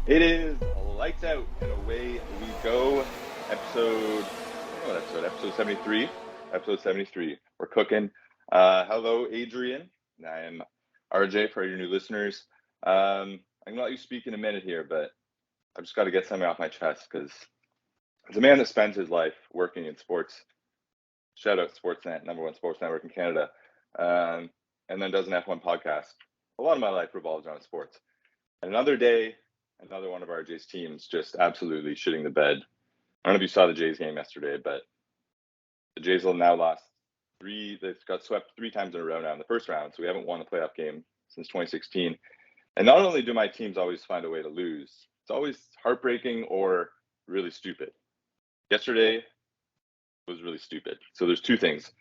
It is lights out and away we go. Episode 73. Episode 73. We're cooking. Hello, Adrian. I am RJ for your new listeners. I'm going to let you speak in a minute here, but I've just got to get something off my chest because as a man that spends his life working in sports, shout out Sportsnet, number one sports network in Canada, and then does an F1 podcast. A lot of my life revolves around sports. And another day, another one of RJ's teams just absolutely shitting the bed. I don't know if you saw the Jays game yesterday, but the Jays will now lost they've got swept 3 times in a row now in the first round, so we haven't won a playoff game since 2016. And not only do my teams always find a way to lose, it's always heartbreaking or really stupid. Yesterday was really stupid. So there's 2 things.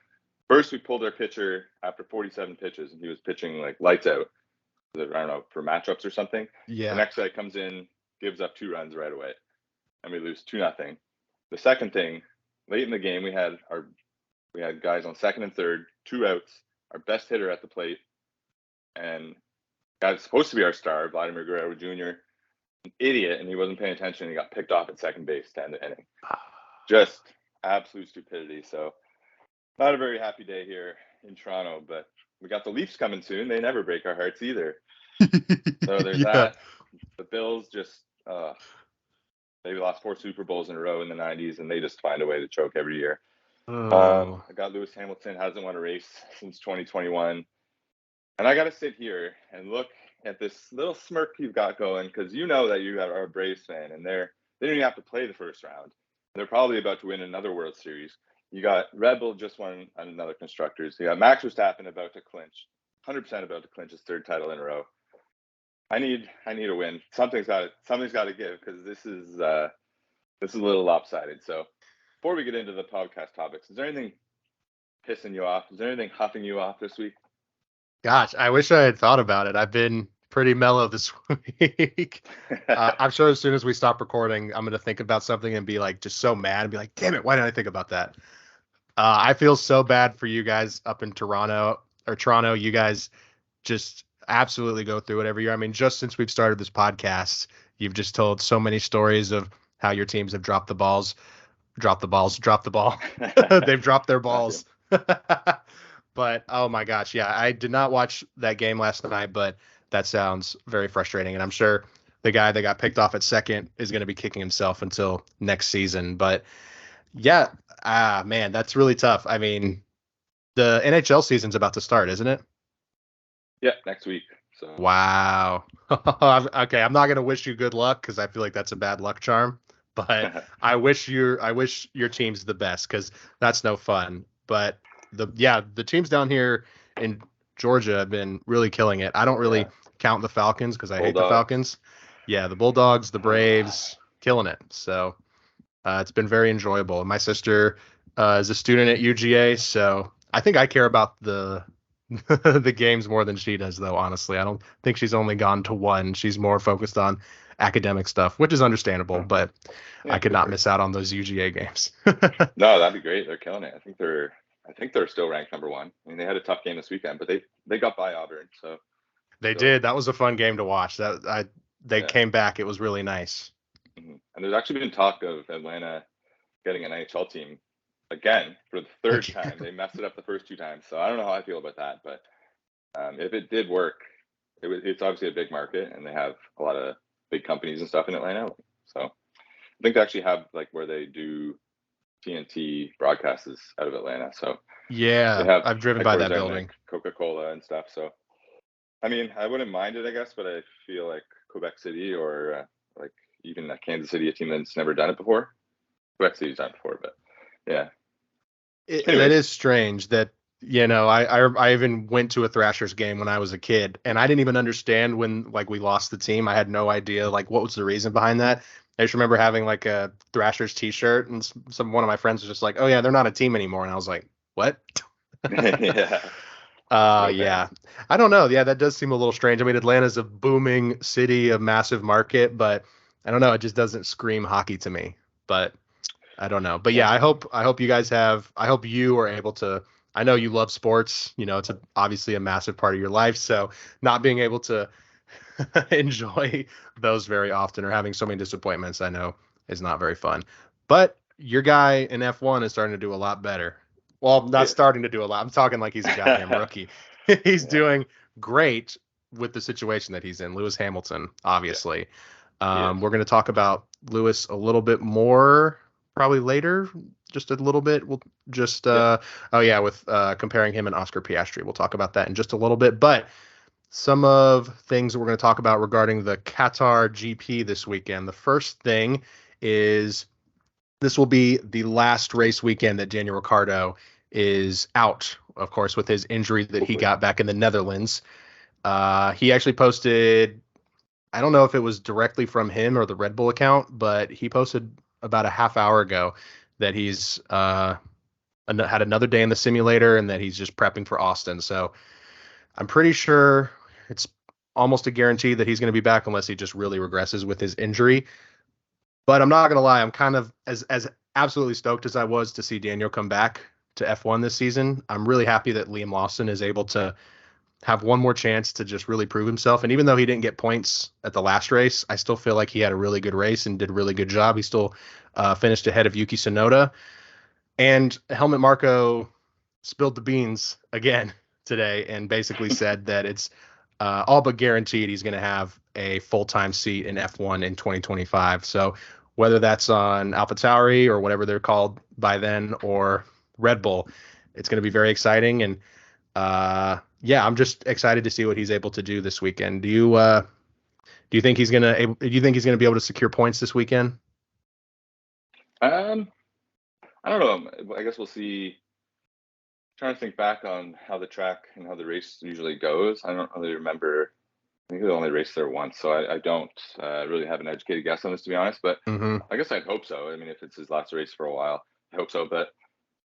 First, we pulled our pitcher after 47 pitches, and he was pitching like lights out. I don't know, for matchups or something. Yeah. The next guy comes in, gives up 2 runs right away, and we lose 2-0. The second thing, late in the game, we had guys on second and third, 2 outs, our best hitter at the plate, and guy was supposed to be our star, Vladimir Guerrero Jr., an idiot, and he wasn't paying attention. He got picked off at second base to end the inning. Just absolute stupidity. So not a very happy day here in Toronto, but we got the Leafs coming soon. They never break our hearts either. So there's that. The Bills just they lost 4 Super Bowls in a row in the 90s, and they just find a way to choke every year. I got Lewis Hamilton hasn't won a race since 2021. And I got to sit here and look at this little smirk you've got going, because you know that you are a Braves fan, and they don't even have to play the first round. They're probably about to win another World Series. You got Red Bull just won another Constructors. You got Max Verstappen about to clinch, 100% about to clinch his 3rd title in a row. I need a win. Something's got to give, because this is a little lopsided. So before we get into the podcast topics, is there anything pissing you off? Is there anything huffing you off this week? Gosh, I wish I had thought about it. I've been pretty mellow this week. I'm sure as soon as we stop recording, I'm going to think about something and be like just so mad and be like, damn it, why didn't I think about that? I feel so bad for you guys up in Toronto. You guys just absolutely go through it every year. I mean, just since we've started this podcast, you've just told so many stories of how your teams have dropped the ball. They've dropped their balls. But oh my gosh, yeah, I did not watch that game last night, but that sounds very frustrating. And I'm sure the guy that got picked off at second is going to be kicking himself until next season. But yeah, man, that's really tough. I mean, the NHL season's about to start, isn't it? Yeah, next week. So wow. Okay, I'm not going to wish you good luck because I feel like that's a bad luck charm. But I wish your team's the best, because that's no fun. But the teams down here in Georgia have been really killing it. I don't really count the Falcons because I hate the Falcons. Yeah, the Bulldogs, the Braves, killing it. So it's been very enjoyable. My sister is a student at UGA, so I think I care about the the games more than she does, though, honestly. I don't think she's only gone to one. She's more focused on academic stuff, which is understandable, but I could not miss out on those UGA games. No, that'd be great. They're killing it. I think they're still ranked number 1. I mean, they had a tough game this weekend, but they got by Auburn. So they did. That was a fun game to watch. They came back. It was really nice. Mm-hmm. And there's actually been talk of Atlanta getting an NHL team again for the 3rd time. They messed it up the first 2 times. So I don't know how I feel about that, but if it did work, it's obviously a big market, and they have a lot of big companies and stuff in Atlanta. So I think they actually have like where they do TNT broadcasts out of Atlanta. So yeah, I've driven by that building. Coca-Cola and stuff. So I mean, I wouldn't mind it, I guess, but I feel like Quebec City or like even Kansas City, a team that's never done it before. Quebec City's done it before, but yeah. It is strange that, you know, I even went to a Thrashers game when I was a kid, and I didn't even understand when like we lost the team. I had no idea like what was the reason behind that. I just remember having like a Thrashers t-shirt, and one of my friends was just like, "Oh yeah, they're not a team anymore," and I was like, "What?" Yeah. Yeah. I don't know. Yeah, that does seem a little strange. I mean, Atlanta's a booming city, a massive market, but I don't know. It just doesn't scream hockey to me. But I don't know. But yeah, I hope you guys I hope you are able to. I know you love sports. You know, it's obviously a massive part of your life. So not being able to enjoy those very often, or having so many disappointments I know is not very fun. But your guy in F1 is starting to do a lot better. Well, not starting to do a lot. I'm talking like he's a goddamn rookie. He's doing great with the situation that he's in. Lewis Hamilton, obviously. We're going to talk about Lewis a little bit more probably later, just a little bit. We'll just with comparing him and Oscar Piastri. We'll talk about that in just a little bit. But some of things that we're going to talk about regarding the Qatar GP this weekend. The first thing is this will be the last race weekend that Daniel Ricciardo is out, of course, with his injury that he got back in the Netherlands. He actually posted, I don't know if it was directly from him or the Red Bull account, but he posted about a half hour ago that he's had another day in the simulator and that he's just prepping for Austin. So I'm pretty sure it's almost a guarantee that he's going to be back unless he just really regresses with his injury. But I'm not going to lie, I'm kind of as absolutely stoked as I was to see Daniel come back to F1 this season. I'm really happy that Liam Lawson is able to have one more chance to just really prove himself. And even though he didn't get points at the last race, I still feel like he had a really good race and did a really good job. He still finished ahead of Yuki Tsunoda. And Helmut Marko spilled the beans again today and basically said that it's all but guaranteed he's going to have a full-time seat in F1 in 2025. So whether that's on AppleTV or whatever they're called by then, or Red Bull, it's going to be very exciting. And I'm just excited to see what he's able to do this weekend. Do you think he's going to be able to secure points this weekend? I don't know. I guess we'll see. Trying to think back on how the track and how the race usually goes. I don't really remember. I think they only raced there once, so I don't really have an educated guess on this, to be honest. But I guess I'd hope so. I mean, if it's his last race for a while, I hope so. But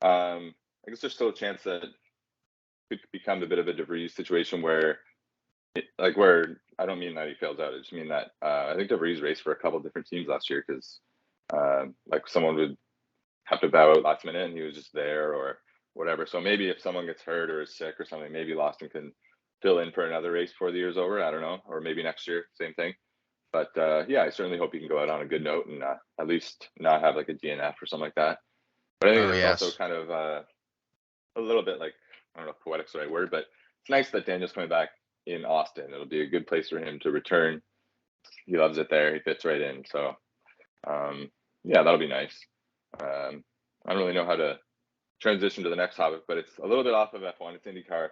I guess there's still a chance that it could become a bit of a De Vries situation where I don't mean that he fails out. I just mean that I think De Vries raced for a couple different teams last year because someone would have to bow out last minute and he was just there or whatever. So maybe if someone gets hurt or is sick or something, maybe Lawson can fill in for another race before the year's over. I don't know. Or maybe next year, same thing. But I certainly hope he can go out on a good note and at least not have like a DNF or something like that. But I think it's also kind of a little bit like, I don't know if poetic's the right word, but it's nice that Daniel's coming back in Austin. It'll be a good place for him to return. He loves it there. He fits right in. So that'll be nice. I don't really know how to transition to the next topic, but it's a little bit off of F1. It's IndyCar.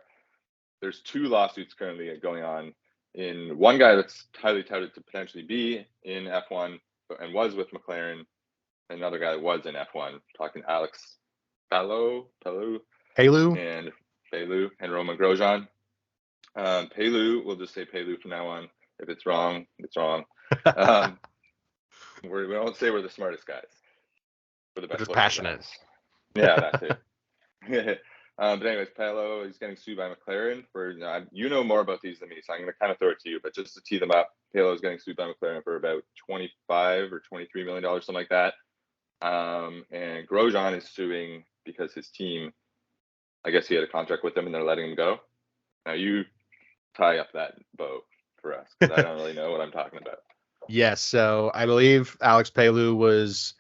There's 2 lawsuits currently going on. In one guy that's highly touted to potentially be in F1 and was with McLaren, and another guy that was in F1, talking Alex Palou and Romain Grosjean. Palou, we'll just say Palou from now on. If it's wrong, it's wrong. We don't say we're the smartest guys. We're the best. We're just passionate. Yeah, that's it. But anyways, Palou is getting sued by McLaren for, you know more about these than me, so I'm going to kind of throw it to you. But just to tee them up, Palou is getting sued by McLaren for about $25 or $23 million, something like that. And Grosjean is suing because his team, I guess he had a contract with them and they're letting him go. Now you tie up that bow for us because I don't really know what I'm talking about. Yes, so I believe Alex Palou was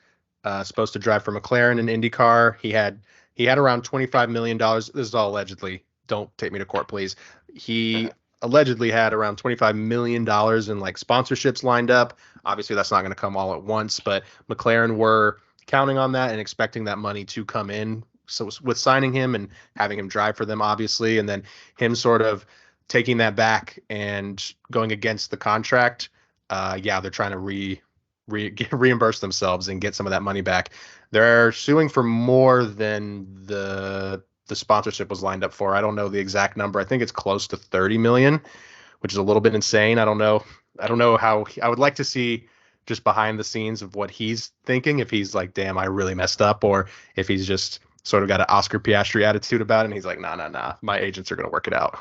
supposed to drive for McLaren in IndyCar. He had around $25 million. This is all allegedly. Don't take me to court, please. He allegedly had around $25 million in like sponsorships lined up. Obviously, that's not going to come all at once, but McLaren were counting on that and expecting that money to come in. So with signing him and having him drive for them, obviously, and then him sort of taking that back and going against the contract, they're trying to reimburse themselves and get some of that money back. They're suing for more than the sponsorship was lined up for. I don't know the exact number. I think it's close to 30 million, which is a little bit insane. I don't know how. I would like to see just behind the scenes of what he's thinking, if he's like, damn, I really messed up, or if he's just sort of got an Oscar Piastri attitude about it and he's like, nah, my agents are going to work it out.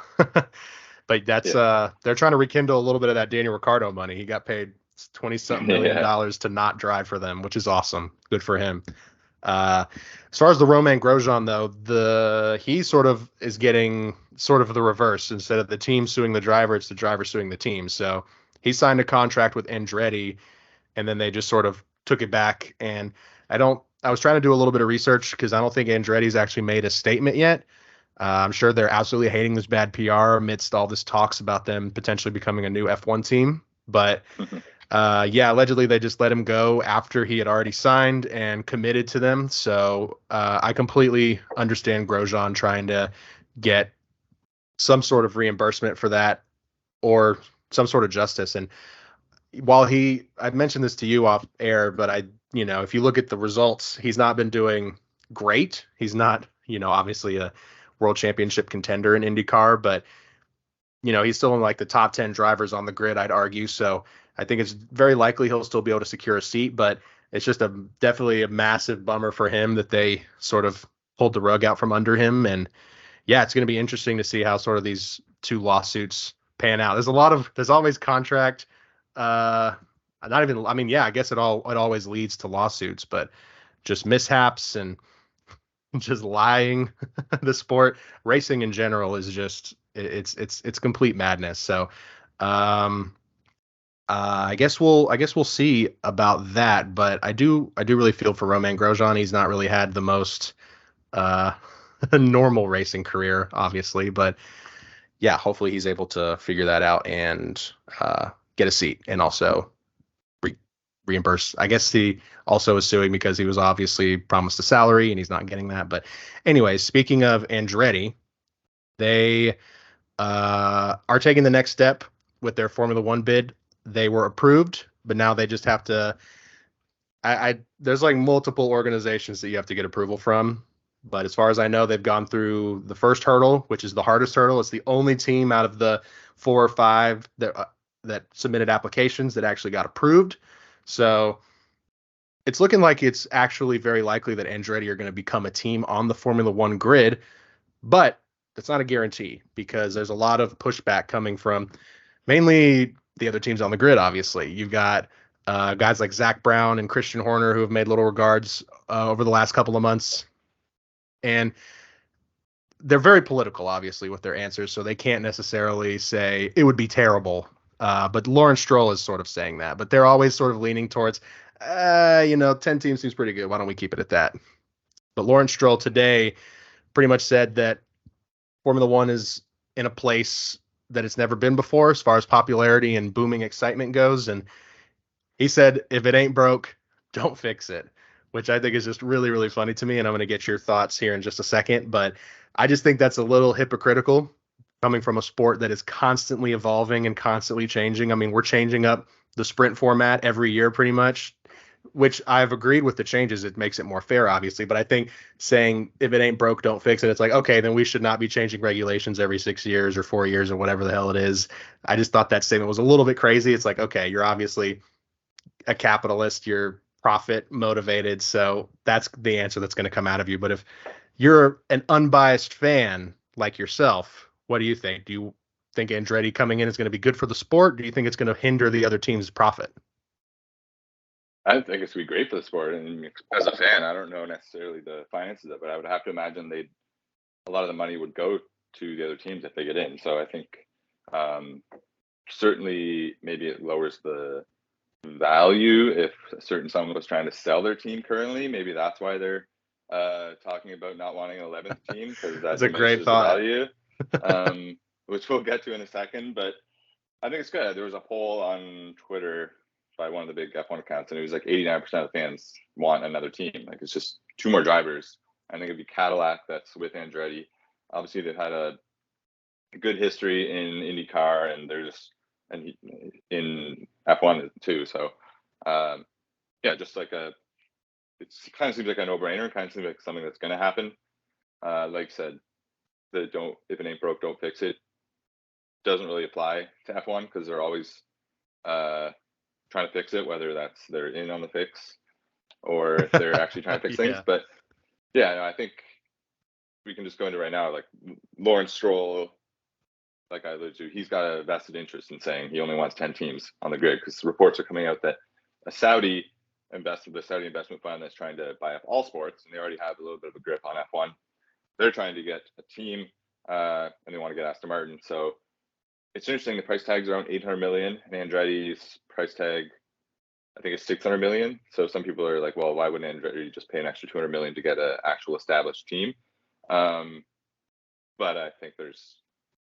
But that's they're trying to rekindle a little bit of that Daniel Ricciardo money. He got paid $20-something million to not drive for them, which is awesome. Good for him. As far as the Romain Grosjean, though, he sort of is getting sort of the reverse. Instead of the team suing the driver, it's the driver suing the team. So he signed a contract with Andretti, and then they just sort of took it back. And I was trying to do a little bit of research because I don't think Andretti's actually made a statement yet. I'm sure they're absolutely hating this bad PR amidst all this talks about them potentially becoming a new F1 team. But yeah, allegedly they just let him go after he had already signed and committed to them. So I completely understand Grosjean trying to get some sort of reimbursement for that or some sort of justice. And while I mentioned this to you off air, but if you look at the results, he's not been doing great. He's not, obviously a world championship contender in IndyCar, but he's still in like the top 10 drivers on the grid, I'd argue. So I think it's very likely he'll still be able to secure a seat, but it's just definitely a massive bummer for him that they sort of pulled the rug out from under him. And yeah, it's going to be interesting to see how sort of these two lawsuits pan out. There's always contract, not even, I mean, yeah, I guess it always leads to lawsuits, but just mishaps and just lying. The sport, racing in general, is just it's complete madness. So I guess we'll see about that, but I do really feel for Romain Grosjean. He's not really had the most normal racing career, obviously, but yeah, hopefully he's able to figure that out and get a seat and also reimburse. I guess he also is suing because he was obviously promised a salary and he's not getting that. But anyways, speaking of Andretti, they are taking the next step with their Formula One bid. They were approved, but now they just have to. There's like multiple organizations that you have to get approval from. But as far as I know, they've gone through the first hurdle, which is the hardest hurdle. It's the only team out of the 4 or 5 that submitted applications that actually got approved. So it's looking like it's actually very likely that Andretti are going to become a team on the Formula One grid, but that's not a guarantee because there's a lot of pushback coming from mainly the other teams on the grid. Obviously, you've got guys like Zach Brown and Christian Horner who have made little regards over the last couple of months, and they're very political, obviously, with their answers, so they can't necessarily say it would be terrible. But Lawrence Stroll is sort of saying that, but they're always sort of leaning towards, 10 teams seems pretty good. Why don't we keep it at that? But Lawrence Stroll today pretty much said that Formula One is in a place that it's never been before as far as popularity and booming excitement goes. And he said, if it ain't broke, don't fix it, which I think is just really, really funny to me. And I'm going to get your thoughts here in just a second. But I just think that's a little hypocritical coming from a sport that is constantly evolving and constantly changing. I mean, we're changing up the sprint format every year pretty much, which I've agreed with the changes. It makes it more fair, obviously. But I think saying if it ain't broke, don't fix it. It's like, okay, then we should not be changing regulations every 6 years or 4 years or whatever the hell it is. I just thought that statement was a little bit crazy. It's like, okay, you're obviously a capitalist, you're profit motivated. So that's the answer that's going to come out of you. But if you're an unbiased fan like yourself, what do you think? Do you think Andretti coming in is going to be good for the sport? Do you think it's going to hinder the other team's profit? I think it's gonna be great for the sport. And as a fan, I don't know necessarily the finances of it, but I would have to imagine a lot of the money would go to the other teams if they get in. So I think certainly maybe it lowers the value if someone was trying to sell their team currently. Maybe that's why they're talking about not wanting an 11th team, because that That's a great thought. the value, which we'll get to in a second. But I think it's good. There was a poll on Twitter by one of the big F1 accounts, and it was like 89% of the fans want another team. Like, it's just 2 more drivers. I think it'd be Cadillac that's with Andretti. Obviously, they've had a good history in IndyCar, and in F1 too. So, yeah, just like it kind of seems like a no-brainer. Kind of seems like something that's going to happen. Like I said, if it ain't broke, don't fix it. Doesn't really apply to F1 because they're always trying to fix it, whether that's they're in on the fix or if they're actually trying to fix things. But yeah, no, I think we can just go into right now. Like Lawrence Stroll, like I alluded to, he's got a vested interest in saying he only wants 10 teams on the grid, because reports are coming out that the Saudi investment fund that's trying to buy up all sports, and they already have a little bit of a grip on F1. They're trying to get a team, and they want to get Aston Martin. So it's interesting. The price tag's around 800 million, and Andretti's price tag, I think, is 600 million. So some people are like, well, why wouldn't Andretti just pay an extra 200 million to get an actual established team? But I think there's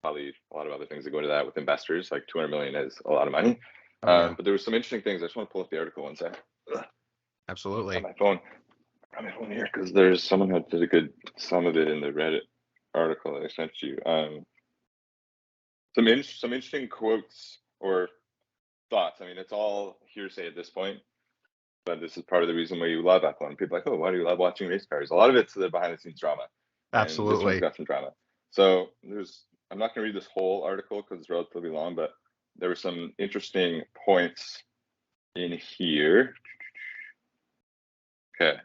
probably a lot of other things that go into that with investors. Like 200 million is a lot of money. But there was some interesting things. I just want to pull up the article one second. Absolutely. On my phone here, because there's someone who did a good sum of it in the Reddit article that I sent you. Some interesting quotes or thoughts. I mean, it's all hearsay at this point, but this is part of the reason why you love F1. People are like, oh, why do you love watching race cars? A lot of it's the behind the scenes drama. Absolutely. And this one's got some drama. So I'm not going to read this whole article because it's relatively long, but there were some interesting points in here. Okay.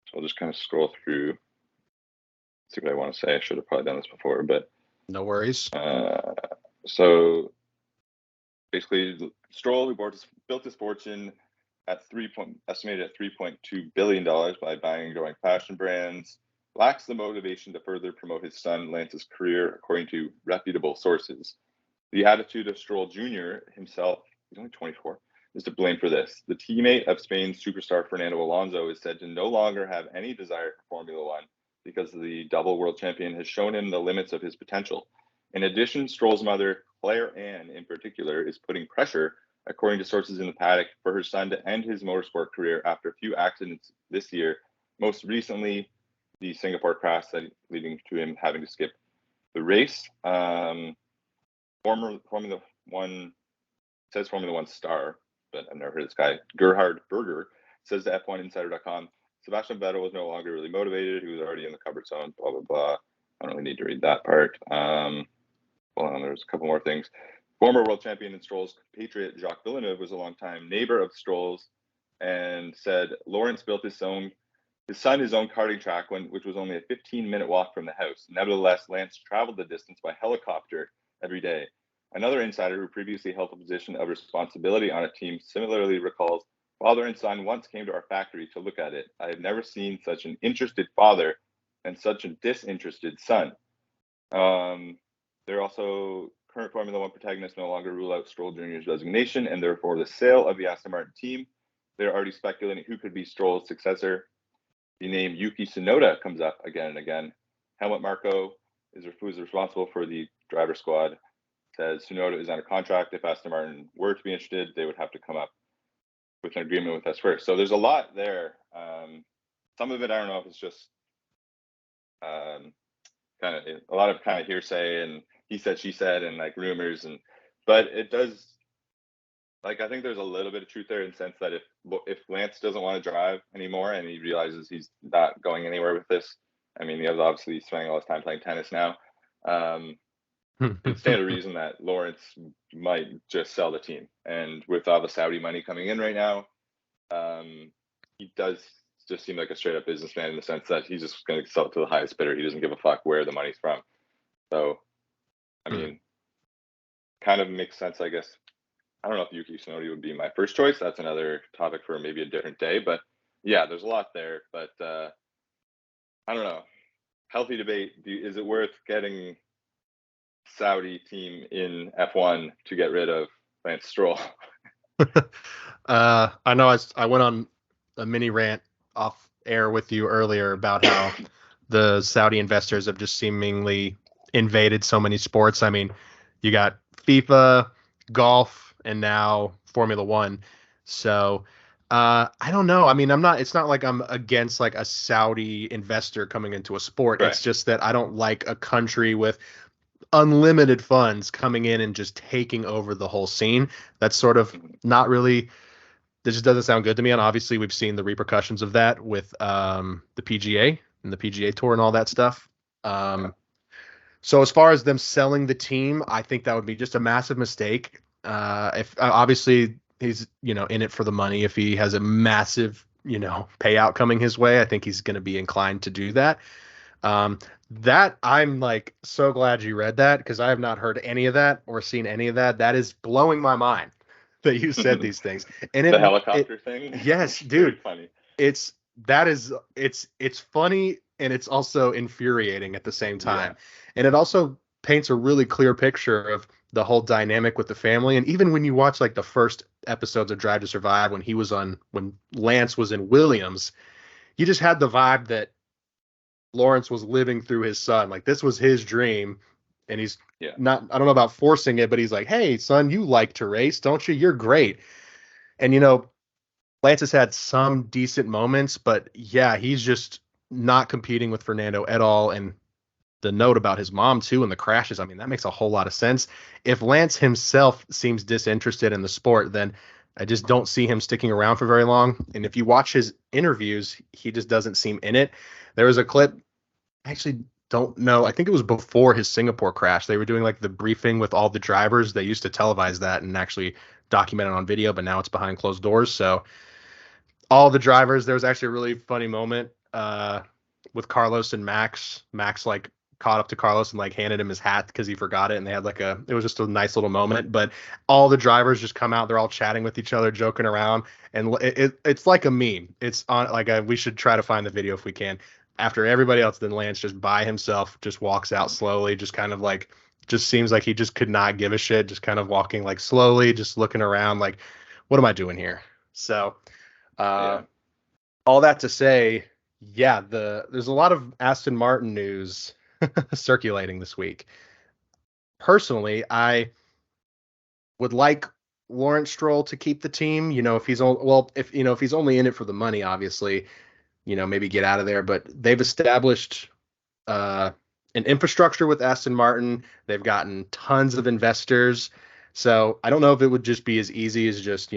So I'll just kind of scroll through, see what I want to say. I should have probably done this before, but no worries. So basically, Stroll, who built his fortune estimated at $3.2 billion by buying and growing fashion brands, lacks the motivation to further promote his son Lance's career, according to reputable sources. The attitude of Stroll Jr. himself, he's only 24, is to blame for this. The teammate of Spain's superstar Fernando Alonso is said to no longer have any desire for Formula One because the double world champion has shown him the limits of his potential. In addition, Stroll's mother, Claire Ann in particular, is putting pressure, according to sources in the paddock, for her son to end his motorsport career after a few accidents this year, most recently the Singapore crash leading to him having to skip the race. Former Formula One, says Formula One star, but I've never heard of this guy, Gerhard Berger, says to F1Insider.com, Sebastian Vettel was no longer really motivated. He was already in the comfort zone, blah, blah, blah. I don't really need to read that part. Hold on, there's a couple more things. Former world champion and Stroll's patriot Jacques Villeneuve was a longtime neighbor of Stroll's and said Lawrence built his son his own karting track, which was only a 15-minute walk from the house. Nevertheless, Lance traveled the distance by helicopter every day. Another insider who previously held a position of responsibility on a team similarly recalls, father and son once came to our factory to look at it. I have never seen such an interested father and such a disinterested son. They're also current Formula One protagonists no longer rule out Stroll Jr.'s resignation and therefore the sale of the Aston Martin team. They're already speculating who could be Stroll's successor. The name Yuki Tsunoda comes up again and again. Helmut Marko who is responsible for the driver squad, says Tsunoda is under contract. If Aston Martin were to be interested, they would have to come up with an agreement with us first. So there's a lot there. Some of it, I don't know if it's just kind of a lot of kind of hearsay and he said, she said, and like rumors, but it does. Like, I think there's a little bit of truth there in the sense that if Lance doesn't want to drive anymore and he realizes he's not going anywhere with this, I mean, he was obviously spending all his time playing tennis now. It stands to reason that Lawrence might just sell the team. And with all the Saudi money coming in right now, he does just seem like a straight up businessman in the sense that he's just going to sell it to the highest bidder. He doesn't give a fuck where the money's from. So, I mean, kind of makes sense, I guess. I don't know if Yuki Tsunoda would be my first choice. That's another topic for maybe a different day. But yeah, there's a lot there. But I don't know. Healthy debate. Is it worth getting Saudi team in F1 to get rid of Lance Stroll? I know I went on a mini rant off air with you earlier about how the Saudi investors have just seemingly invaded so many sports. I mean, you got FIFA, golf, and now Formula One. So I don't know. I mean, it's not like I'm against like a Saudi investor coming into a sport. Right. It's just that I don't like a country with unlimited funds coming in and just taking over the whole scene. That's sort of not really, this just doesn't sound good to me. And obviously we've seen the repercussions of that with the PGA and the PGA Tour and all that stuff. So as far as them selling the team, I think that would be just a massive mistake. If obviously he's, in it for the money, if he has a massive, payout coming his way, I think he's going to be inclined to do that. That I'm like so glad you read that because I have not heard any of that or seen any of that. That is blowing my mind that you said these things. And the helicopter thing. Yes, dude. Funny. It's funny and it's also infuriating at the same time. Yeah. And it also paints a really clear picture of the whole dynamic with the family. And even when you watch like the first episodes of Drive to Survive, when Lance was in Williams, you just had the vibe that Lawrence was living through his son. Like this was his dream. And he's not, I don't know about forcing it, but he's like, hey, son, you like to race, don't you? You're great. And, Lance has had some decent moments, but yeah, he's just not competing with Fernando at all. And the note about his mom too and the crashes, I mean, that makes a whole lot of sense. If Lance himself seems disinterested in the sport, then I just don't see him sticking around for very long. And if you watch his interviews, he just doesn't seem in it. There was a clip, I actually don't know, I think it was before his Singapore crash. They were doing like the briefing with all the drivers. They used to televise that and actually document it on video, but now it's behind closed doors. So all the drivers, there was actually a really funny moment with Carlos and Max. Max like caught up to Carlos and like handed him his hat because he forgot it, and they had it was just a nice little moment. But all the drivers just come out, they're all chatting with each other, joking around, and it's like a meme. It's on we should try to find the video if we can. After everybody else, then Lance just by himself just walks out slowly, just kind of like, just seems like he just could not give a shit, just kind of walking like slowly, just looking around like, what am I doing here? So all that to say, yeah, there's a lot of Aston Martin news circulating this week. Personally, I would like Lawrence Stroll to keep the team. If he's if he's only in it for the money, obviously, maybe get out of there. But they've established an infrastructure with Aston Martin. They've gotten tons of investors. So I don't know if it would just be as easy as just,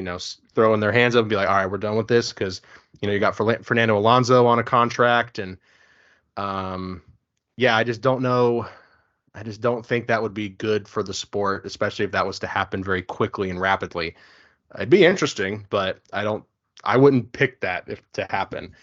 throwing their hands up and be like, all right, we're done with this. Because, you got Fernando Alonso on a contract. And I just don't know. I just don't think that would be good for the sport, especially if that was to happen very quickly and rapidly. It'd be interesting, but I wouldn't pick that to happen.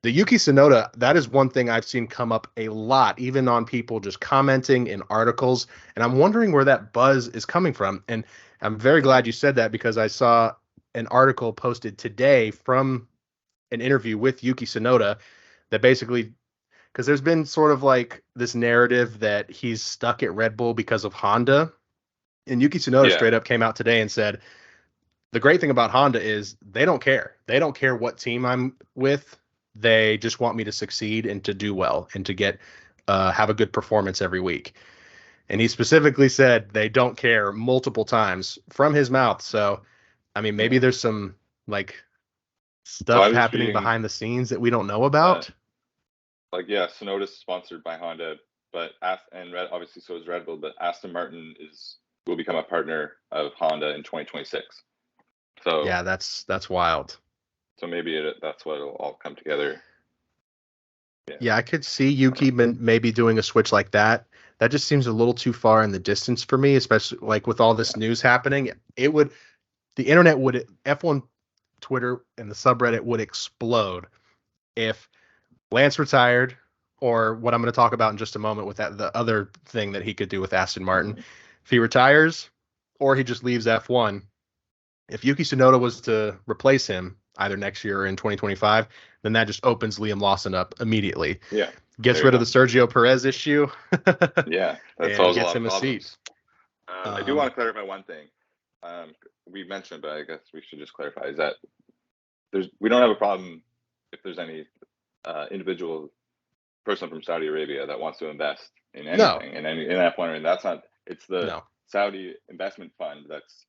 The Yuki Tsunoda, that is one thing I've seen come up a lot, even on people just commenting in articles. And I'm wondering where that buzz is coming from. And I'm very glad you said that, because I saw an article posted today from an interview with Yuki Tsunoda that basically, because there's been sort of like this narrative that he's stuck at Red Bull because of Honda. And Yuki Tsunoda straight up came out today and said, the great thing about Honda is they don't care. They don't care what team I'm with. They just want me to succeed and to do well and to get have a good performance every week. And he specifically said they don't care multiple times from his mouth. So, I mean, maybe there's some like stuff happening behind the scenes that we don't know about. Tsunoda's sponsored by Honda, but obviously so is Red Bull, but Aston Martin will become a partner of Honda in 2026. So yeah, that's wild. So maybe that's what it'll all come together. Yeah, I could see Yuki maybe doing a switch like that. That just seems a little too far in the distance for me, especially like with all this news happening. The internet would, F1 Twitter and the subreddit would explode if Lance retired, or what I'm going to talk about in just a moment with the other thing that he could do with Aston Martin. If he retires or he just leaves F1, if Yuki Tsunoda was to replace him either next year or in 2025, then that just opens Liam Lawson up immediately. Yeah. Gets rid of the Sergio Perez issue. Yeah. That solves gets him a seat. I do want to clarify one thing. We mentioned, but I guess we should just clarify, is that we don't have a problem if there's any individual person from Saudi Arabia that wants to invest in anything, in F1. And that's not, it's the Saudi investment fund that's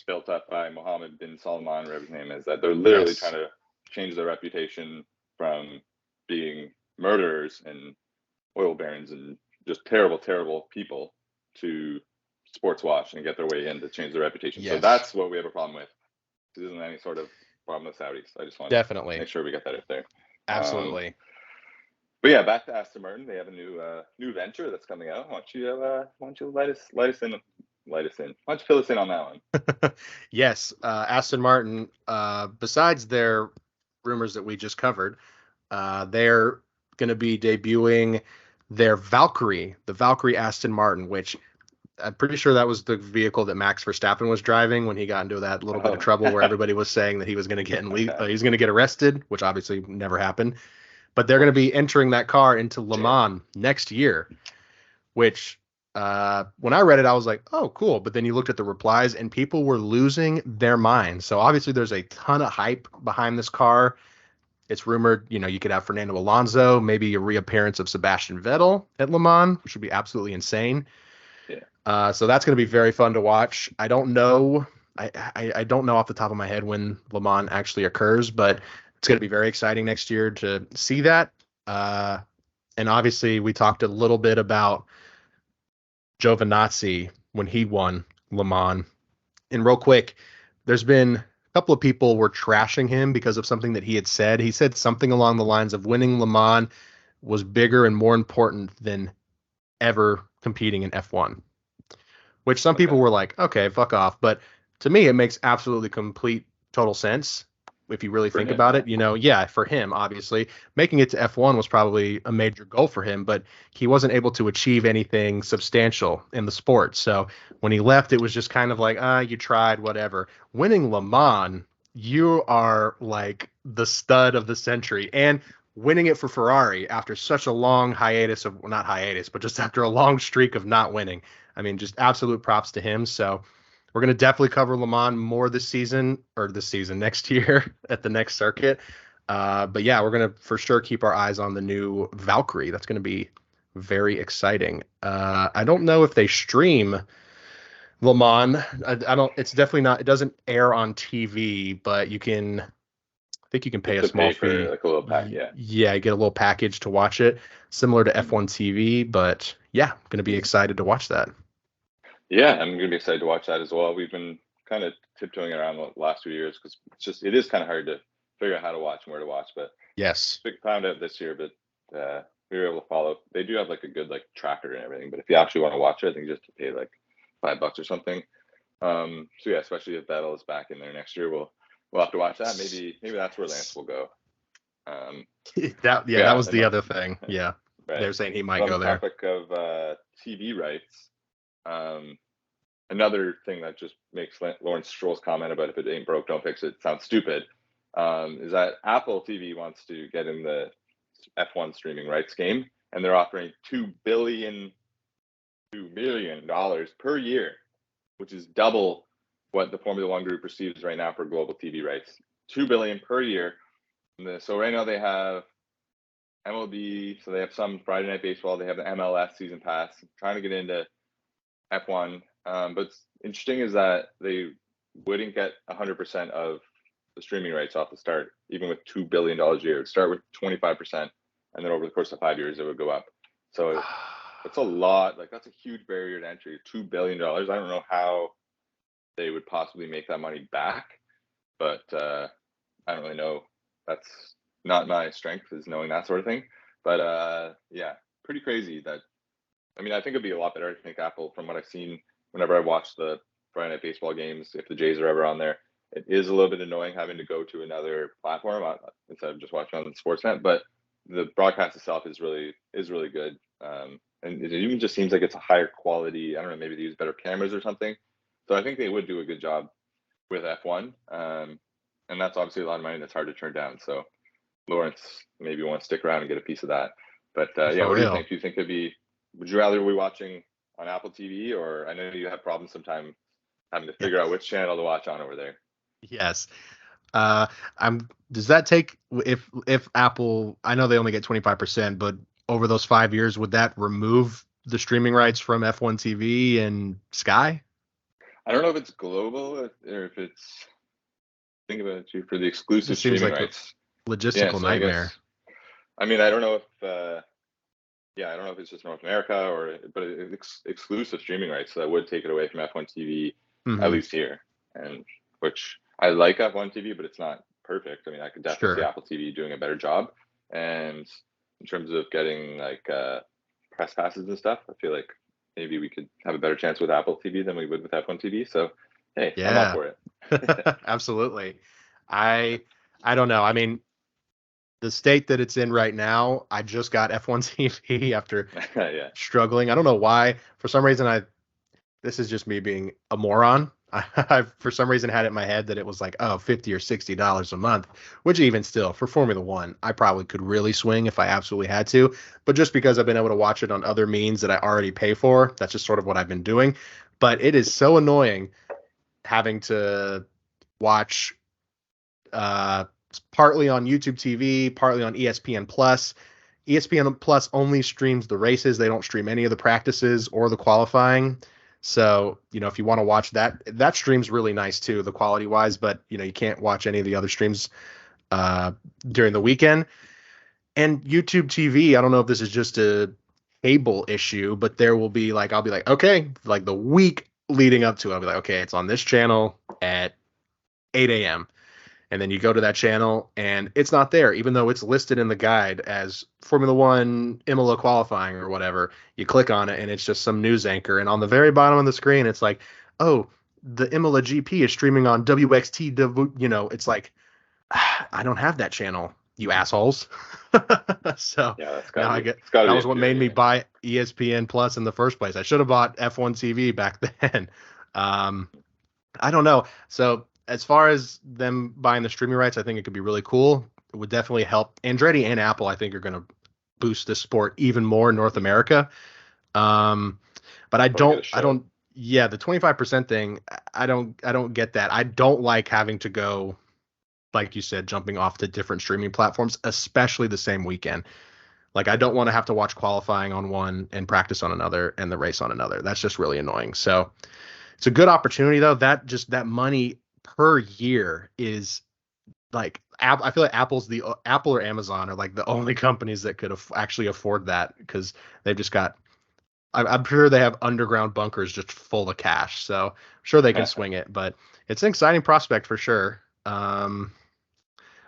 built up by Mohammed bin Salman, whatever his name is, that they're literally trying to change their reputation from being murderers and oil barons and just terrible, terrible people to sports wash and get their way in to change their reputation. So that's what we have a problem with. This isn't any sort of problem with Saudis. I just want to make sure we get that out there. Absolutely. But yeah, back to Aston Martin. They have a new venture that's coming out. Why don't you let us in? Why don't you fill us in on that one? Yes, Aston Martin, besides their rumors that we just covered, they're going to be debuting their Valkyrie, the Valkyrie Aston Martin, which I'm pretty sure that was the vehicle that Max Verstappen was driving when he got into that little bit of trouble where everybody was saying that he was going to get he's going to get arrested, which obviously never happened. But they're going to be entering that car into Le Mans next year, which When I read it, I was like, oh, cool. But then you looked at the replies and people were losing their minds. So obviously there's a ton of hype behind this car. It's rumored, you could have Fernando Alonso, maybe a reappearance of Sebastian Vettel at Le Mans, which would be absolutely insane. Yeah. So that's going to be very fun to watch. I don't know. I don't know off the top of my head when Le Mans actually occurs, but it's going to be very exciting next year to see that. And obviously we talked a little bit about Giovinazzi when he won Le Mans. And real quick, there's been a couple of people were trashing him because of something that he had said. He said something along the lines of winning Le Mans was bigger and more important than ever competing in F1, which some people were like, okay, fuck off. But to me, it makes absolutely complete total sense. If you really think about it, for him, obviously making it to F1 was probably a major goal for him, but he wasn't able to achieve anything substantial in the sport. So when he left, it was just kind of like, you tried, whatever. Winning Le Mans, you are like the stud of the century, and winning it for Ferrari after such a long hiatus of, well, not hiatus, but just after a long streak of not winning. I mean, just absolute props to him. So we're going to definitely cover Le Mans more next year at the next circuit. But yeah, we're going to for sure keep our eyes on the new Valkyrie. That's going to be very exciting. I don't know if they stream Le Mans. It's definitely not, it doesn't air on TV, but I think you can pay a small fee. Like a little pack, yeah. Yeah, you get a little package to watch it, similar to F1 TV. But yeah, I'm going to be excited to watch that. Yeah, I'm going to be excited to watch that as well. We've been kind of tiptoeing around the last 2 years because it is kind of hard to figure out how to watch and where to watch. But yes, we found out this year, but we were able to follow. They do have like a good like tracker and everything. But if you actually want to watch it, I think you just have to pay like $5 or something. So yeah, especially if Vettel is back in there next year, we'll have to watch that. Maybe that's where Lance will go. That was the other thing. Yeah, right. They're saying he might go there. Topic of TV rights. Another thing that just makes Lawrence Stroll's comment about if it ain't broke, don't fix it sound stupid, is that Apple TV wants to get in the F1 streaming rights game, and they're offering $2 billion per year, which is double what the Formula One group receives right now for global TV rights. $2 billion per year. So right now they have MLB, so they have some Friday Night Baseball, they have the MLS season pass, trying to get into F1. But what's interesting is that they wouldn't get 100% of the streaming rights off the start, even with $2 billion a year. It'd start with 25%, and then over the course of 5 years, it would go up. So it's a lot. Like, that's a huge barrier to entry. $2 billion. I don't know how they would possibly make that money back, but I don't really know. That's not my strength, is knowing that sort of thing. But yeah, pretty crazy that. I mean, I think it'd be a lot better. I think Apple, from what I've seen, whenever I watch the Friday Night Baseball games, if the Jays are ever on there, it is a little bit annoying having to go to another platform instead of just watching on the Sportsnet. But the broadcast itself is really good, and it even just seems like it's a higher quality. I don't know, maybe they use better cameras or something. So I think they would do a good job with F1, and that's obviously a lot of money that's hard to turn down. So Lawrence maybe want to stick around and get a piece of that. But yeah, what do you think? Do you think it'd be? Would you rather be watching on Apple TV, or I know you have problems sometimes having to figure out which channel to watch on over there? Yes. Does that take, if Apple, I know they only get 25%, but over those 5 years, would that remove the streaming rights from F1 TV and Sky? I don't know if it's global or if it's, think about it too, for the exclusive streaming rights. Logistical nightmare. I mean, I don't know if I don't know if it's just North America but it's exclusive streaming rights, so that would take it away from F1 TV, at least here. And which I like F1 TV, but it's not perfect. I mean, I could definitely see Apple TV doing a better job. And in terms of getting like press passes and stuff, I feel like maybe we could have a better chance with Apple TV than we would with F1 TV. So hey, I'm up for it. Absolutely. I don't know. I mean, the state that it's in right now, I just got F1 TV after struggling. I don't know why. For some reason, this is just me being a moron. I for some reason had it in my head that it was like, oh, $50 or $60 a month, which even still for Formula One, I probably could really swing if I absolutely had to. But just because I've been able to watch it on other means that I already pay for, that's just sort of what I've been doing. But it is so annoying having to watch uh, partly on YouTube TV, partly on ESPN Plus. ESPN Plus only streams the races. They don't stream any of the practices or the qualifying. So, if you want to watch that stream's really nice too, the quality wise, but you can't watch any of the other streams uh, during the weekend. And YouTube TV, I don't know if this is just a cable issue, but there will be I'll be like, okay, like the week leading up to it, I'll be like, okay, it's on this channel at 8 a.m. And then you go to that channel and it's not there, even though it's listed in the guide as Formula One Imola qualifying or whatever. You click on it and it's just some news anchor. And on the very bottom of the screen, it's like, oh, the Imola GP is streaming on WXT. It's like, I don't have that channel, you assholes. So Yeah, that's now gotta I be, get it's gotta that be was what made me buy ESPN Plus in the first place. I should have bought F1 TV back then. Um, I don't know. So as far as them buying the streaming rights, I think it could be really cool. It would definitely help. Andretti and Apple, I think, are going to boost the sport even more in North America. Um, but Probably get a show. yeah, the 25% thing, I don't get that. I don't like having to go, like you said, jumping off to different streaming platforms, especially the same weekend. Like I don't want to have to watch qualifying on one and practice on another and the race on another. That's just really annoying. So it's a good opportunity though. That money per year is like I feel like Apple or Amazon are like the only companies that could actually afford that because they've just got. I'm sure they have underground bunkers just full of cash, so I'm sure they can swing it. But it's an exciting prospect for sure.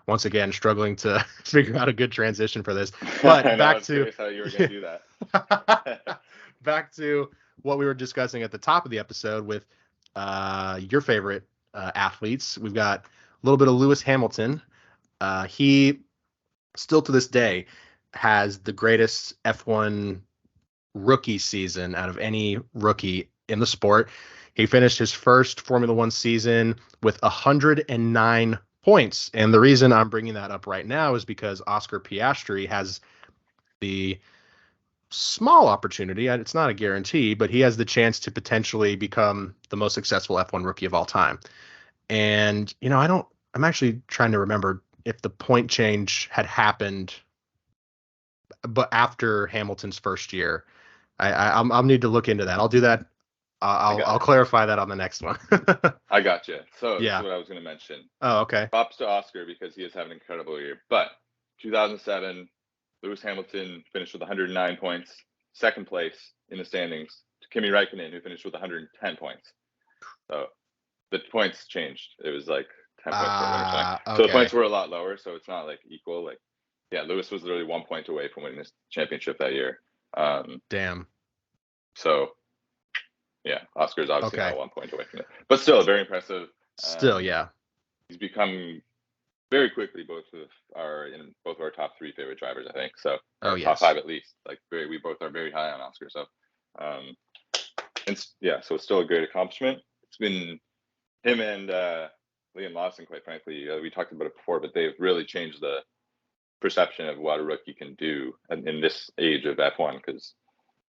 Once again, struggling to figure out a good transition for this. But I know, I back was to curious how you were gonna do that. back to what we were discussing at the top of the episode with your favorite athletes. We've got a little bit of Lewis Hamilton. He still to this day has the greatest F1 rookie season out of any rookie in the sport. He finished his first Formula One season with 109 points. And the reason I'm bringing that up right now is because Oscar Piastri has the small opportunity. It's not a guarantee, but he has the chance to potentially become the most successful F1 rookie of all time. And, I'm actually trying to remember if the point change had happened, but after Hamilton's first year. I'll need to look into that. I'll do that. I'll clarify that on the next one. I got you. So this is Yeah. what I was going to mention. Oh, okay. Props to Oscar because he is having an incredible year. But 2007, Lewis Hamilton finished with 109 points, second place in the standings to Kimi Räikkönen, who finished with 110 points. So the points changed. It was like 10 points for winner tonight. Okay. So the points were a lot lower. So it's not like equal. Like, yeah, Lewis was literally 1 point away from winning this championship that year. Damn. So, yeah, Oscar's obviously not 1 point away from it, but still very impressive. Still, yeah. He's become very quickly both of our top three favorite drivers, I think. So, top five at least. Like, we both are very high on Oscar. So, so it's still a great accomplishment. It's been him and Liam Lawson, quite frankly. We talked about it before, but they've really changed the perception of what a rookie can do in this age of F1 because.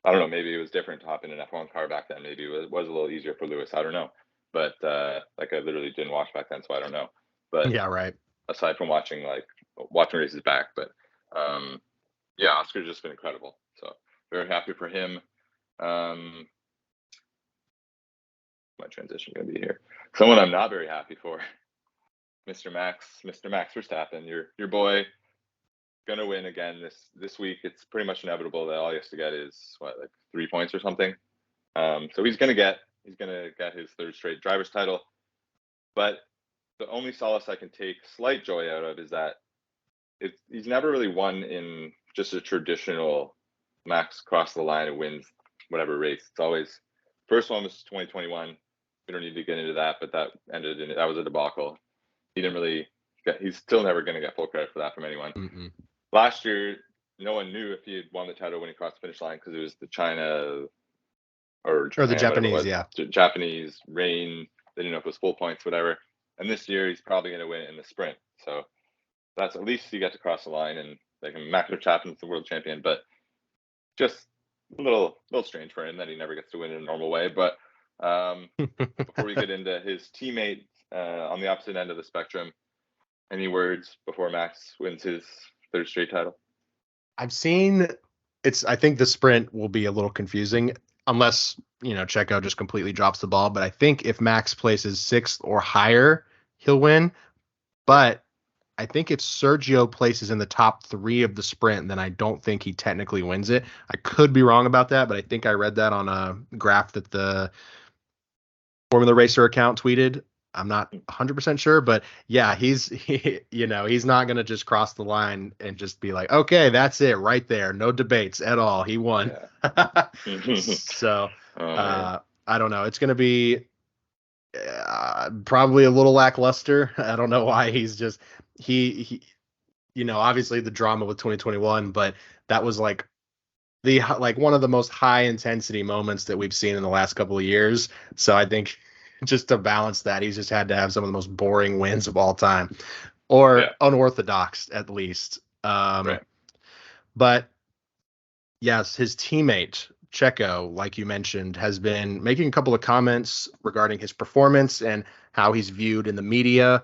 I don't know. Maybe it was different to hop in an F1 car back then. Maybe it was a little easier for Lewis. I don't know. But I literally didn't watch back then, so I don't know. But yeah, right. Aside from watching races back, but yeah, Oscar's just been incredible. So very happy for him. My transition gonna be here. Someone I'm not very happy for, Mr. Max Verstappen, your boy. Gonna win again this week. It's pretty much inevitable that all he has to get is 3 points or something. So he's gonna get his third straight driver's title. But the only solace I can take slight joy out of is that he's never really won in just a traditional Max cross the line and wins whatever race. It's always first one was 2021. We don't need to get into that, but that was a debacle. He's still never gonna get full credit for that from anyone. Mm-mm. Last year, no one knew if he had won the title when he crossed the finish line because it was the China or Japan, the Japanese, Japanese rain They didn't know if it was full points, whatever. And this year he's probably going to win in the sprint. So that's at least you get to cross the line, and they can Max Verstappen's the world champion, but just a little strange for him that he never gets to win in a normal way. But before we get into his teammate on the opposite end of the spectrum, any words before Max wins his third straight title? I've seen I think the sprint will be a little confusing unless, Checo just completely drops the ball. But I think if Max places 6th or higher, he'll win. But I think if Sergio places in the top 3 of the sprint, then I don't think he technically wins it. I could be wrong about that, but I think I read that on a graph that the Formula Racer account tweeted. I'm not 100% sure, but yeah, he's not going to just cross the line and just be like, okay, that's it right there. No debates at all. He won. Yeah. So I don't know. It's going to be probably a little lackluster. I don't know why he's just, he obviously the drama with 2021, but that was like one of the most high intensity moments that we've seen in the last couple of years. So I think just to balance that, he's just had to have some of the most boring wins of all time, or unorthodox at least. Right. But yes, his teammate Checo, like you mentioned, has been making a couple of comments regarding his performance and how he's viewed in the media.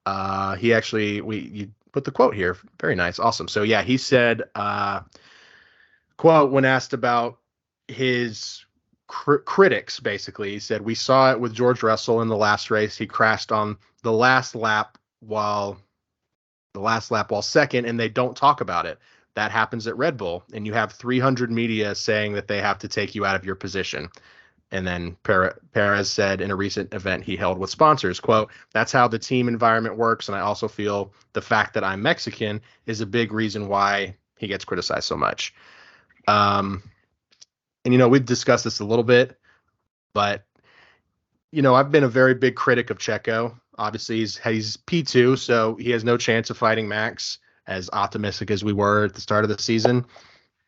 He actually, you put the quote here. Very nice. Awesome. So yeah, he said, quote, when asked about his critics, basically, he said, "We saw it with George Russell in the last race. He crashed on the last lap while second, and they don't talk about it. That happens at Red Bull, and you have 300 media saying that they have to take you out of your position." And then Perez said in a recent event he held with sponsors, quote, "That's how the team environment works, and I also feel the fact that I'm Mexican is a big reason why he gets criticized so much." And, we've discussed this a little bit, but, I've been a very big critic of Checo. Obviously, he's P2, so he has no chance of fighting Max, as optimistic as we were at the start of the season.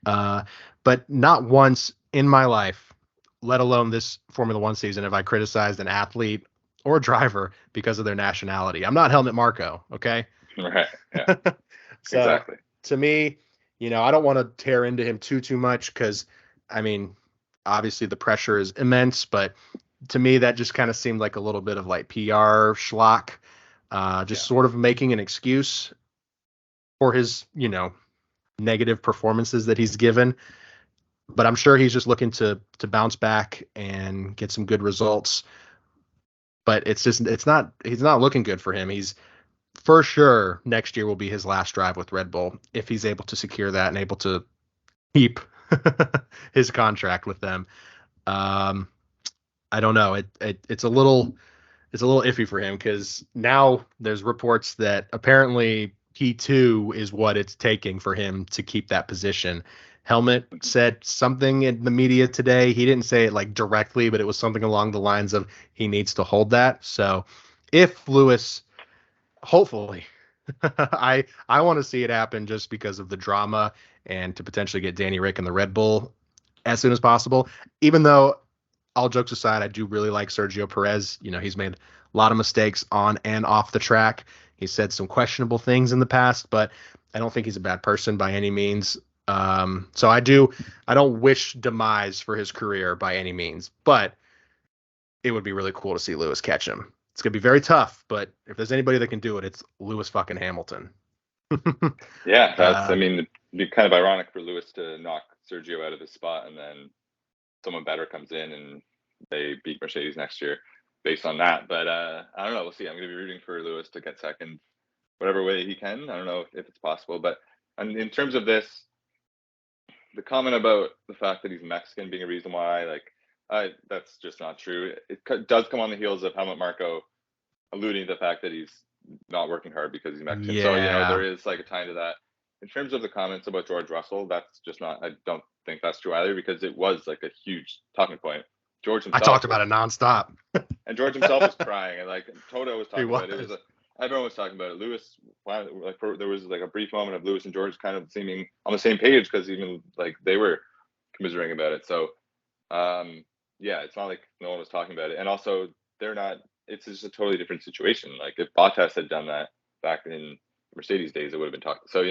But not once in my life, let alone this Formula One season, have I criticized an athlete or driver because of their nationality. I'm not Helmut Marko, okay? Right, yeah. So, exactly. To me, I don't want to tear into him too much because, obviously the pressure is immense, but to me that just kind of seemed like a little bit of like PR schlock, sort of making an excuse for his, negative performances that he's given. But I'm sure he's just looking to bounce back and get some good results. But he's not looking good for him. He's for sure next year will be his last drive with Red Bull if he's able to secure that and able to keep his contract with them. I don't know. It's a little iffy for him because now there's reports that apparently P2 is what it's taking for him to keep that position. Helmut said something in the media today. He didn't say it like directly, but it was something along the lines of he needs to hold that. So if Lewis, hopefully, I want to see it happen just because of the drama and to potentially get Danny Rick in the Red Bull as soon as possible. Even though, all jokes aside, I do really like Sergio Perez. He's made a lot of mistakes on and off the track. He said some questionable things in the past, but I don't think he's a bad person by any means. So I don't wish demise for his career by any means, but it would be really cool to see Lewis catch him. It's going to be very tough, but if there's anybody that can do it, it's Lewis fucking Hamilton. Yeah, it'd be kind of ironic for Lewis to knock Sergio out of his spot and then someone better comes in and they beat Mercedes next year based on that. But I don't know. We'll see. I'm going to be rooting for Lewis to get second, whatever way he can. I don't know if it's possible. But in terms of this, the comment about the fact that he's Mexican being a reason why, that's just not true. It does come on the heels of Helmut Marko alluding to the fact that he's not working hard because he's Mexican. Yeah. So, there is like a tie to that. In terms of the comments about George Russell, that's just not, I don't think that's true either because it was like a huge talking point. George himself. I talked about it nonstop. And George himself was crying. And Toto was talking about it. Everyone was talking about it. Lewis, there was like a brief moment of Lewis and George kind of seeming on the same page because even they were commiserating about it. So, it's not like no one was talking about it. And also, they're not it's just a totally different situation. Like if Bottas had done that back in Mercedes days, it would have been talked. So,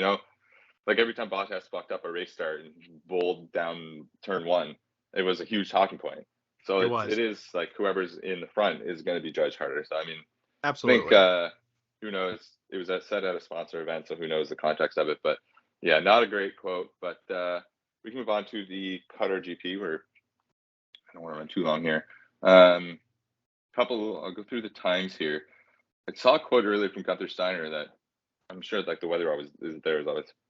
like every time Bottas fucked up a race start and bowled down turn one, it was a huge talking point. So it is like whoever's in the front is going to be judged harder. So, I mean, absolutely. I think, who knows? It was said at a sponsor event, so who knows the context of it. But yeah, not a great quote. But we can move on to the Qatar GP. I don't want to run too long here. I'll go through the times here. I saw a quote earlier from Gunther Steiner that I'm sure like the weather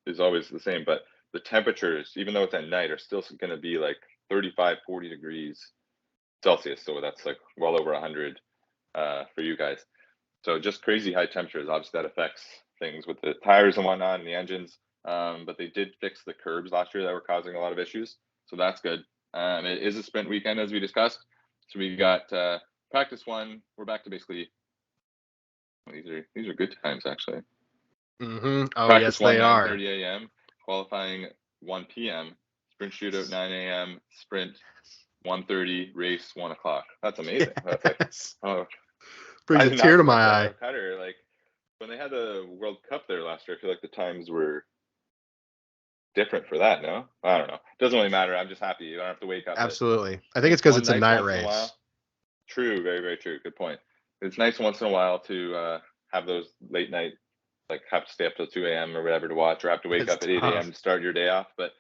is always the same, but the temperatures, even though it's at night, are still going to be like 35, 40 degrees Celsius. So that's like well over 100 for you guys. So just crazy high temperatures. Obviously, that affects things with the tires and whatnot and the engines. But they did fix the curbs last year that were causing a lot of issues. So that's good. It is a sprint weekend, as we discussed. So we got practice one. We're back to basically, these are good times, actually. Mm-hmm. Oh, practice yes, they are. 9:30 a.m., qualifying 1 p.m., sprint shootout 9 a.m., sprint 1:30, race 1 o'clock. That's amazing. Yes. That's like, brings a tear to my eye. Qatar, like when they had the World Cup there last year, I feel like the times were different for that. No, I don't know. Doesn't really matter. I'm just happy you don't have to wake up. Absolutely. I think it's because it's a night race. True. Very, very true. Good point. It's nice once in a while to have those late night, like have to stay up till 2 a.m. or whatever to watch, or have to wake up at 8 a.m. to start your day off. But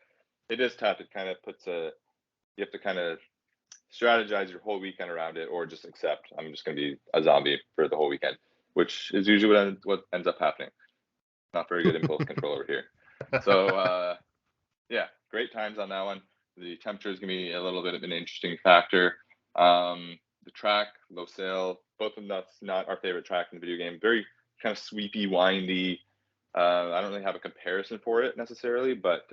it is tough. It kind of you have to kind of strategize your whole weekend around it, or just accept I'm just going to be a zombie for the whole weekend, which is usually what ends up happening. Not very good impulse control over here. So yeah, great times on that one. The temperature is going to be a little bit of an interesting factor. The track, Lawson, both of them, that's not our favorite track in the video game. Very kind of sweepy, windy. I don't really have a comparison for it necessarily, but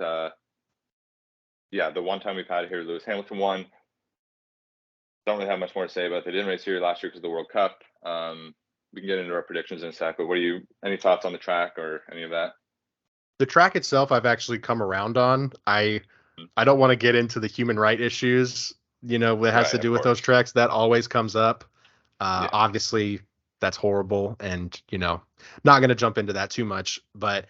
yeah, the one time we've had it here, Lewis Hamilton won. Don't really have much more to say about it. They didn't race here last year because of the World Cup. We can get into our predictions in a sec, but any thoughts on the track or any of that? The track itself, I've actually come around on. I don't want to get into the human right issues, that has to do with those tracks. That always comes up. Obviously, that's horrible, and not going to jump into that too much. But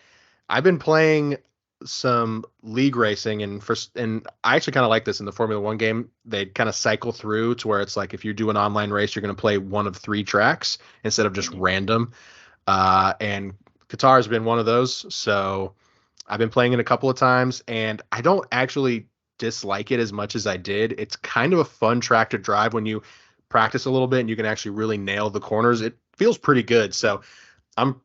I've been playing some league racing, and I actually kind of like this in the Formula One game. They kind of cycle through to where it's like if you do an online race, you're going to play one of 3 tracks instead of just random. And Qatar has been one of those, so I've been playing it a couple of times, and I don't actually dislike it as much as I did. It's kind of a fun track to drive when you practice a little bit and you can actually really nail the corners. It feels pretty good, so I'm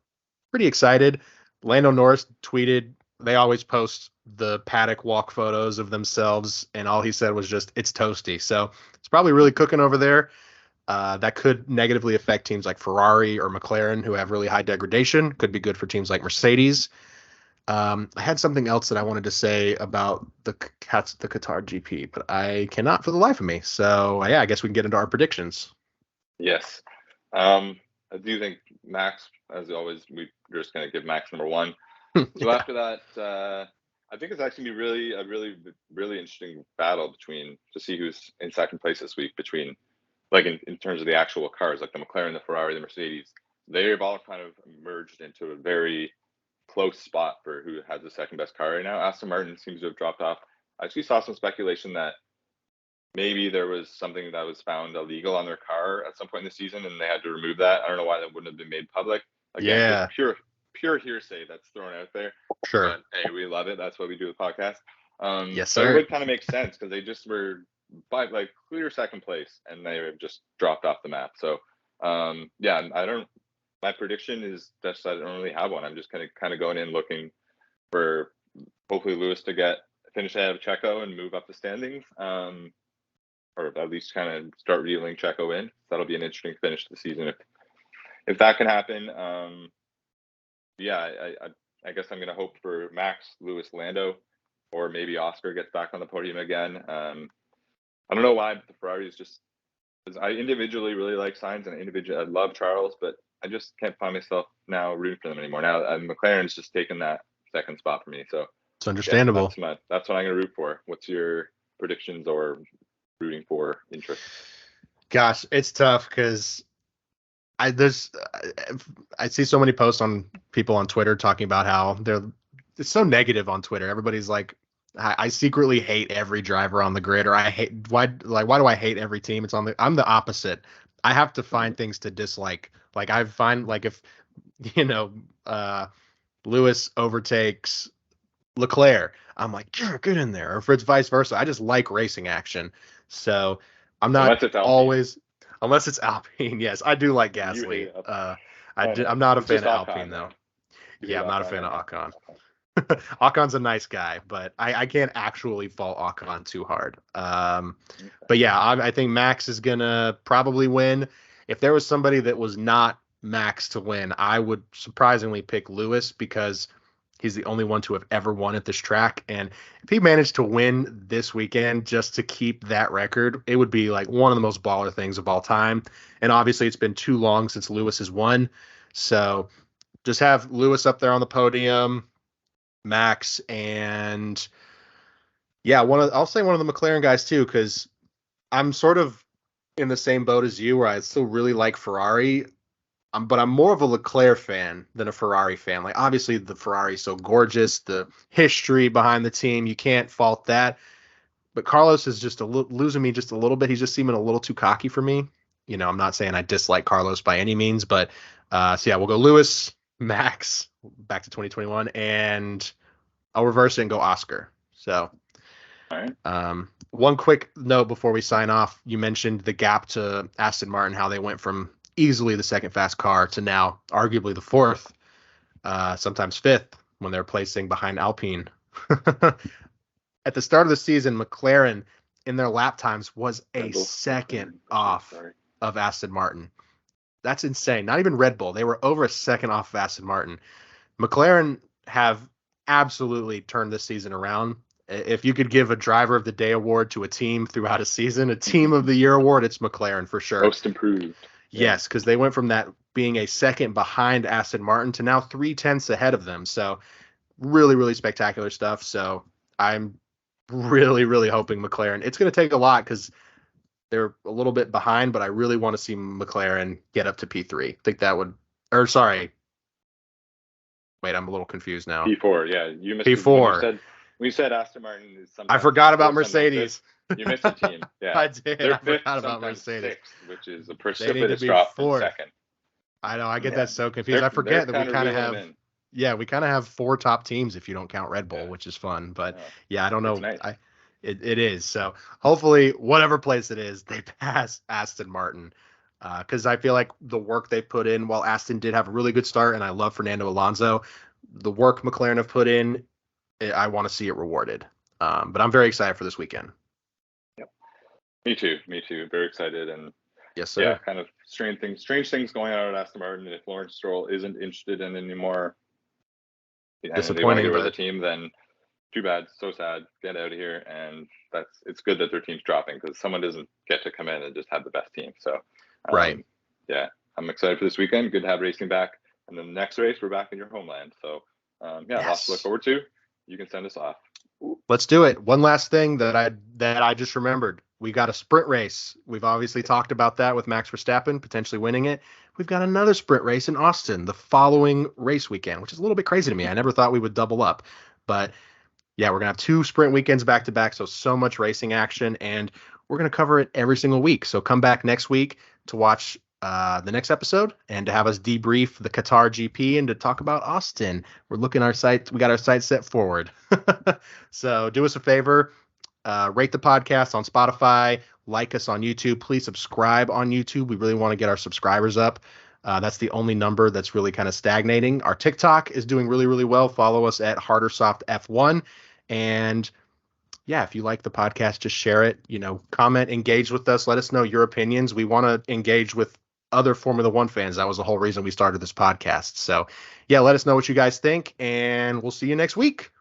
pretty excited. Lando Norris tweeted, they always post the paddock walk photos of themselves, and all he said was just, it's toasty. So it's probably really cooking over there. That could negatively affect teams like Ferrari or McLaren, who have really high degradation. Could be good for teams like Mercedes. I had something else that I wanted to say about the Qatar GP, but I cannot for the life of me. So yeah, I guess we can get into our predictions. Yes. I do think Max, as always, we're just going to give Max number 1. So after that, I think it's actually going to be a really interesting battle to see who's in second place this week between, like in terms of the actual cars, like the McLaren, the Ferrari, the Mercedes. They've all kind of merged into a very close spot for who has the second best car right now. Aston Martin seems to have dropped off. I actually saw some speculation that maybe there was something that was found illegal on their car at some point in the season, and they had to remove that. I don't know why that wouldn't have been made public. Again, just pure hearsay that's thrown out there. Sure. But hey, we love it. That's why we do the podcast. Yes, so sir. it would kind of make sense because they just were by like clear second place, and they have just dropped off the map. So yeah, my prediction is that I don't really have one. I'm just kind of going in looking for hopefully Lewis to finish ahead of Checo and move up the standings, or at least kind of start reeling Checo in. That'll be an interesting finish to the season if that can happen. Yeah, I guess I'm going to hope for Max, Lewis, Lando, or maybe Oscar gets back on the podium again. I don't know why, but the Ferrari is just. I individually really like Sainz, and I love Charles, but I just can't find myself now rooting for them anymore. Now McLaren's just taken that second spot for me, so it's understandable. Yeah, that's what I'm going to root for. What's your predictions or rooting for interest? Gosh, it's tough because I see so many posts on people on Twitter talking about how it's so negative on Twitter. Everybody's like, I secretly hate every driver on the grid, or why do I hate every team? I'm the opposite. I have to find things to dislike. Like I find like if you know Lewis overtakes Leclerc, I'm like, sure, get in there. Or if it's vice versa, I just like racing action. So I'm not Unless it's Alpine. always, unless it's Alpine. Yes, I do like You Gasly. hate Alpine. I'm not a It's fan just of Ocon, Alpine though. man. You Yeah, hate I'm not a Ocon fan of or Ocon. not? Ocon's a nice guy, but I can't actually fault Ocon too hard. Okay. But yeah, I think Max is gonna probably win. If there was somebody that was not Max to win, I would surprisingly pick Lewis because he's the only one to have ever won at this track. And if he managed to win this weekend just to keep that record, it would be like one of the most baller things of all time. And obviously, it's been too long since Lewis has won. So just have Lewis up there on the podium, Max, and yeah, I'll say one of the McLaren guys too, because I'm sort of in the same boat as you, where I still really like Ferrari. But I'm more of a Leclerc fan than a Ferrari fan. Like, obviously, the Ferrari is so gorgeous, the history behind the team, you can't fault that. But Carlos is just losing me just a little bit. He's just seeming a little too cocky for me. I'm not saying I dislike Carlos by any means, but so yeah, we'll go Lewis, Max, back to 2021, and I'll reverse it and go Oscar. So, All right. one quick note before we sign off. You mentioned the gap to Aston Martin, how they went from easily the second fast car to now arguably the fourth, sometimes fifth when they're placing behind Alpine. At the start of the season, McLaren in their lap times was a second off of Aston Martin. That's insane. Not even Red Bull. They were over a second off of Aston Martin. McLaren have absolutely turned this season around. If you could give a driver of the day award to a team throughout a season, a team of the year award, it's McLaren for sure. Most improved. Yes, because they went from that being a second behind Aston Martin to now 3/10 ahead of them. So really, really spectacular stuff. So I'm really, really hoping McLaren. It's going to take a lot because they're a little bit behind, but I really want to see McLaren get up to P3. I think that would, or sorry. Wait, I'm a little confused now. P4, yeah. You missed P4. When you said Aston Martin is sometimes I forgot about Mercedes. You missed a team. Yeah. I did. They're I forgot about Mercedes. Sixth, which is a precipitous drop from second. I know. I get that so confused. I forget that we kind of have. Yeah, we kind of have four top teams if you don't count Red Bull, which is fun. But yeah, I don't know. Nice. It is. So hopefully, whatever place it is, they pass Aston Martin. Because I feel like the work they put in, while Aston did have a really good start, and I love Fernando Alonso, the work McLaren have put in, I want to see it rewarded. But I'm very excited for this weekend. Yep. Me too. Very excited. And yes, sir. Yeah, kind of strange things going on at Aston Martin. If Lawrence Stroll isn't interested in anymore, disappointing with the team, then too bad. So sad. Get out of here. And it's good that their team's dropping because someone doesn't get to come in and just have the best team. So right. Yeah, I'm excited for this weekend. Good to have racing back. And then the next race, we're back in your homeland. So lots to look forward to. You can send us off. Let's do it. One last thing that I just remembered. We got a sprint race. We've obviously talked about that with Max Verstappen potentially winning it. We've got another sprint race in Austin the following race weekend, which is a little bit crazy to me. I never thought we would double up. But yeah, we're going to have two sprint weekends back to back. So much racing action, and we're going to cover it every single week. So come back next week to watch the next episode and to have us debrief the Qatar GP and to talk about Austin. We're looking our site. We got our site set forward. So do us a favor. Rate the podcast on Spotify, like us on YouTube. Please subscribe on YouTube. We really want to get our subscribers up. That's the only number that's really kind of stagnating. Our TikTok is doing really, really well. Follow us at HarderSoftF1. And yeah, if you like the podcast, just share it, comment, engage with us. Let us know your opinions. We want to engage with other Formula One fans. That was the whole reason we started this podcast. So yeah, let us know what you guys think, and we'll see you next week.